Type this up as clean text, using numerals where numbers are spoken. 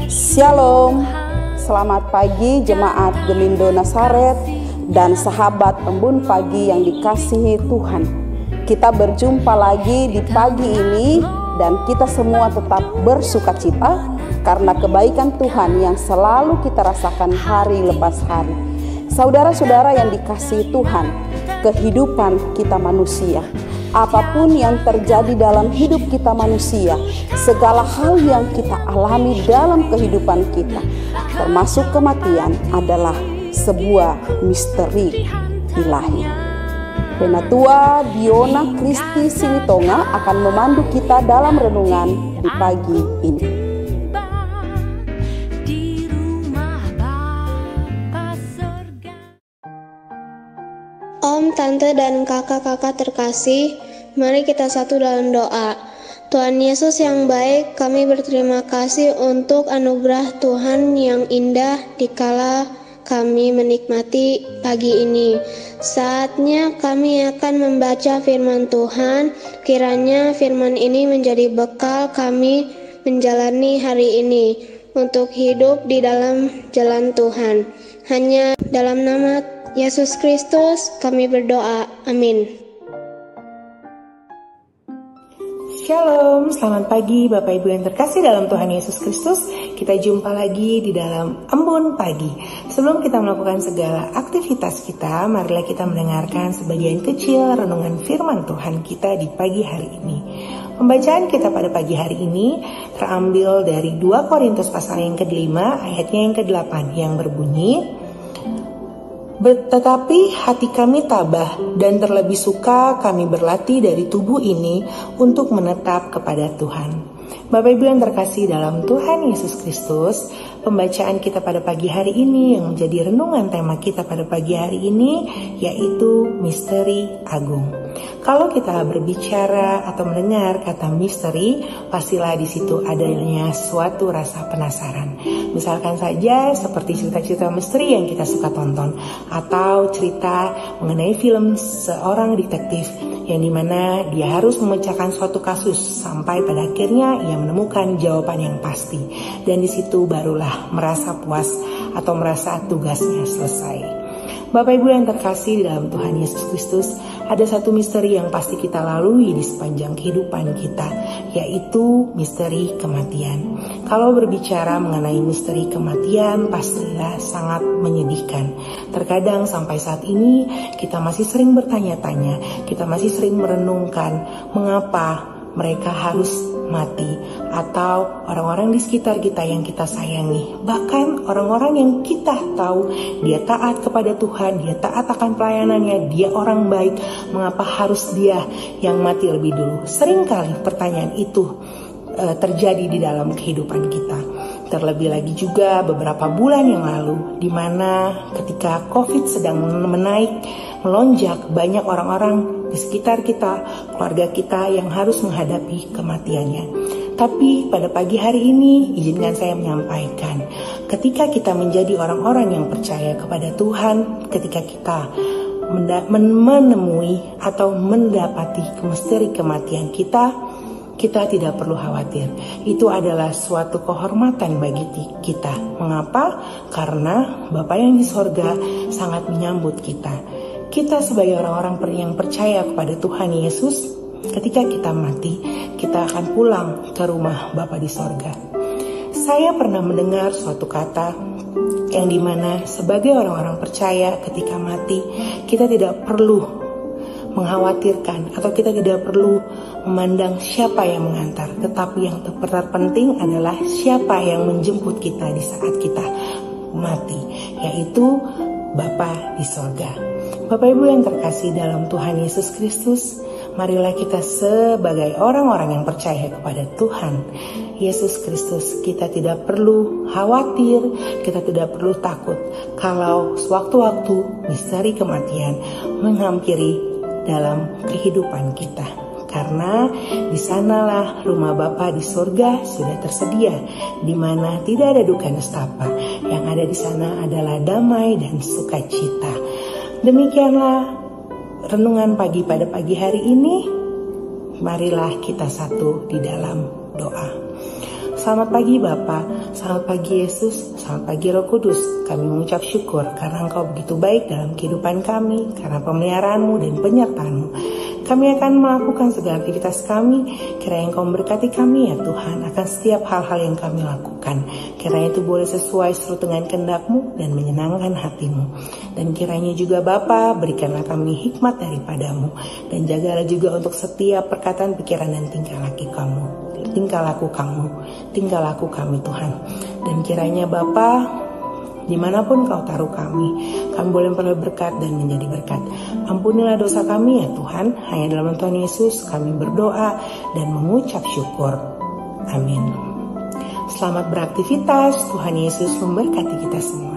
Shalom, selamat pagi jemaat Gemindo Nazaret dan sahabat embun pagi yang dikasihi Tuhan. Kita berjumpa lagi di pagi ini dan kita semua tetap bersukacita karena kebaikan Tuhan yang selalu kita rasakan hari lepas hari. Saudara-saudara yang dikasihi Tuhan, kehidupan kita manusia, apapun yang terjadi dalam hidup kita manusia, segala hal yang kita alami dalam kehidupan kita, termasuk kematian, adalah sebuah misteri ilahi. Penatua Diona Kristi Silitonga akan memandu kita dalam renungan di pagi ini. Om, tante, dan kakak-kakak terkasih, mari kita satu dalam doa. Tuhan Yesus yang baik, kami berterima kasih untuk anugerah Tuhan yang indah dikala kami menikmati pagi ini. Saatnya kami akan membaca firman Tuhan. Kiranya firman ini menjadi bekal kami menjalani hari ini untuk hidup di dalam jalan Tuhan. Hanya dalam nama Yesus Kristus kami berdoa. Amin. Shalom, selamat pagi Bapak Ibu yang terkasih dalam Tuhan Yesus Kristus. Kita jumpa lagi di dalam Embun Pagi. Sebelum kita melakukan segala aktivitas kita, marilah kita mendengarkan sebagian kecil renungan firman Tuhan kita di pagi hari ini. Pembacaan kita pada pagi hari ini terambil dari 2 Korintus pasal yang ke-5 ayatnya yang ke-8 yang berbunyi, tetapi hati kami tabah dan terlebih suka kami berlatih dari tubuh ini untuk menetap kepada Tuhan. Bapak Ibu yang terkasih dalam Tuhan Yesus Kristus, pembacaan kita pada pagi hari ini yang menjadi renungan tema kita pada pagi hari ini yaitu misteri agung. Kalau kita berbicara atau mendengar kata misteri, pastilah di situ adanya suatu rasa penasaran. Misalkan saja seperti cerita-cerita misteri yang kita suka tonton, atau cerita mengenai film seorang detektif yang dimana dia harus memecahkan suatu kasus sampai pada akhirnya ia menemukan jawaban yang pasti, dan di situ barulah merasa puas atau merasa tugasnya selesai. Bapak Ibu yang terkasih dalam Tuhan Yesus Kristus, ada satu misteri yang pasti kita lalui di sepanjang kehidupan kita, yaitu misteri kematian. Kalau berbicara mengenai misteri kematian, pastilah sangat menyedihkan. Terkadang sampai saat ini kita masih sering bertanya-tanya, kita masih sering merenungkan mengapa mereka harus mati, atau orang-orang di sekitar kita yang kita sayangi, bahkan orang-orang yang kita tahu dia taat kepada Tuhan, dia taat akan pelayanannya, dia orang baik, mengapa harus dia yang mati lebih dulu? Seringkali pertanyaan itu terjadi di dalam kehidupan kita. Terlebih lagi juga beberapa bulan yang lalu, di mana ketika COVID sedang menaik, melonjak, banyak orang-orang di sekitar kita, keluarga kita yang harus menghadapi kematiannya. Tapi pada pagi hari ini, izinkan saya menyampaikan, ketika kita menjadi orang-orang yang percaya kepada Tuhan, ketika kita menemui atau mendapati misteri kematian kita tidak perlu khawatir. Itu adalah suatu kehormatan bagi kita. Mengapa? Karena Bapa yang di sorga sangat menyambut kita. Kita sebagai orang-orang yang percaya kepada Tuhan Yesus, ketika kita mati, kita akan pulang ke rumah Bapa di sorga. Saya pernah mendengar suatu kata yang dimana sebagai orang-orang percaya ketika mati, kita tidak perlu mengkhawatirkan atau kita tidak perlu memandang siapa yang mengantar, tetapi yang terpenting adalah siapa yang menjemput kita di saat kita mati, yaitu Bapa di sorga. Bapak Ibu yang terkasih dalam Tuhan Yesus Kristus, marilah kita sebagai orang-orang yang percaya kepada Tuhan Yesus Kristus, kita tidak perlu khawatir, kita tidak perlu takut kalau sewaktu-waktu misteri kematian menghampiri dalam kehidupan kita. Karena di sanalah rumah Bapa di surga sudah tersedia, di mana tidak ada duka nestapa. Yang ada di sana adalah damai dan sukacita. Demikianlah renungan pagi pada pagi hari ini. marilah kita satu di dalam doa. Selamat pagi Bapa, selamat pagi Yesus, selamat pagi Roh Kudus. Kami mengucap syukur karena Engkau begitu baik dalam kehidupan kami, karena pemeliharaan-Mu dan penyertaan-Mu. Kami akan melakukan segala aktivitas kami, kiranya Engkau memberkati kami ya Tuhan akan setiap hal-hal yang kami lakukan. Kiranya itu boleh sesuai seru dengan kehendak-Mu dan menyenangkan hati-Mu. Dan kiranya juga Bapa berikanlah kami hikmat daripada-Mu, dan jagalah juga untuk setiap perkataan, pikiran dan tingkah laku kami Tuhan. Dan kiranya Bapa, dimanapun Kau taruh kami boleh memperoleh berkat dan menjadi berkat. Ampunilah dosa kami ya Tuhan, hanya dalam nama Tuhan Yesus kami berdoa dan mengucap syukur. Amin. Selamat beraktivitas, Tuhan Yesus memberkati kita semua.